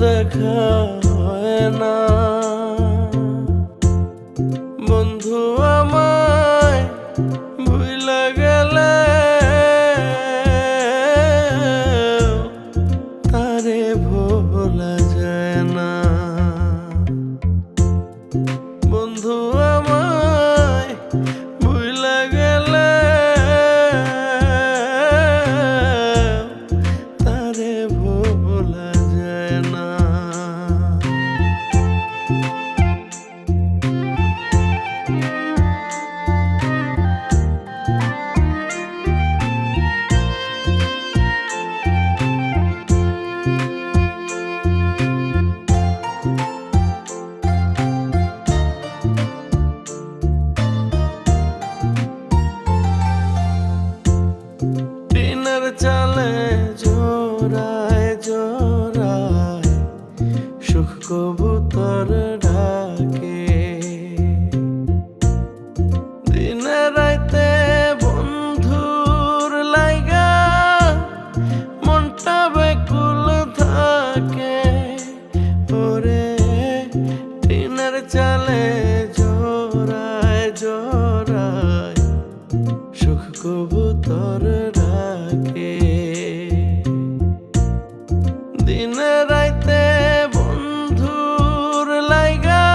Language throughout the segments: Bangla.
দেখা হয় না। বন্ধু আমায় ভুইলা গেলে তারে ভোলা যায় না। বন্ধু আমায় ভুইলা গেলে তারে ভোলা যায় না। টিনের চালে জোড়ায় জোড়ায় সুখ কবুতর ডাকে। দিনে রাইতে বন্ধুর লাইগা মনটা বেকুল থাকে। ওরে টিনের চালে জোড়ায় জোড়ায় সুখ কবুতর ডাকে। দিনে রাইতে বন্ধুর লাইগা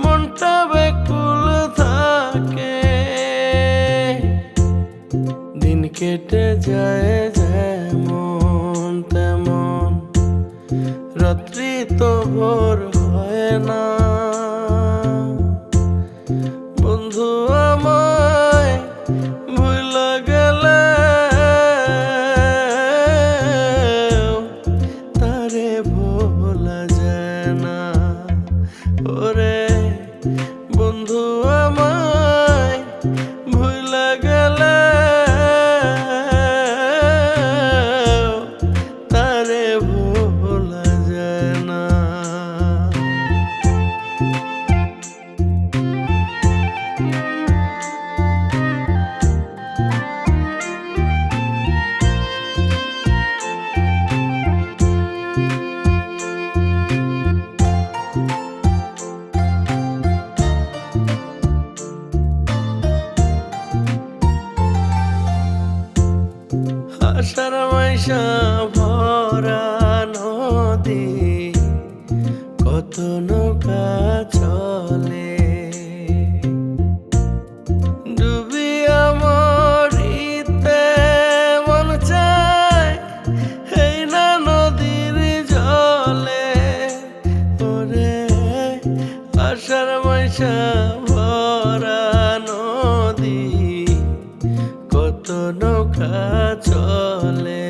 মনটা বেকুল থাকে। দিন কেটে যায় যেমন তেমন, রাত্রি তো ভোর হয় না। বন্ধু আমায় ভুইলা গেলে তারে ভোলা যায় না। ওরে বন্ধু আমায় ভুইলা গেলে তারে ভোলা যায় না। আষাঢ় মাইশা ভরা নদী, কত নৌকা চলে। ডুবিয়া মরিতে মন চায় এই না নদীর জলে। ওরে আষাঢ় মাইশা ভরা নদী, কত নৌকা চলে।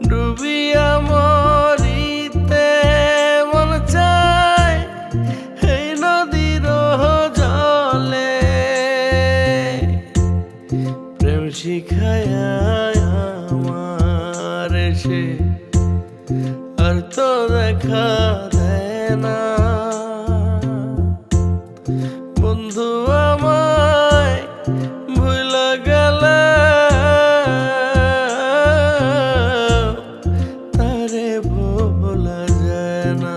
ডুবিয়া মরিতে মন চায় এই নদীর জলে। প্রেম শিখায় আমার সে আর তো দেখা দেয় না। বন্ধু আমায় ভুইলা গেলে তারে ভোলা যায় না।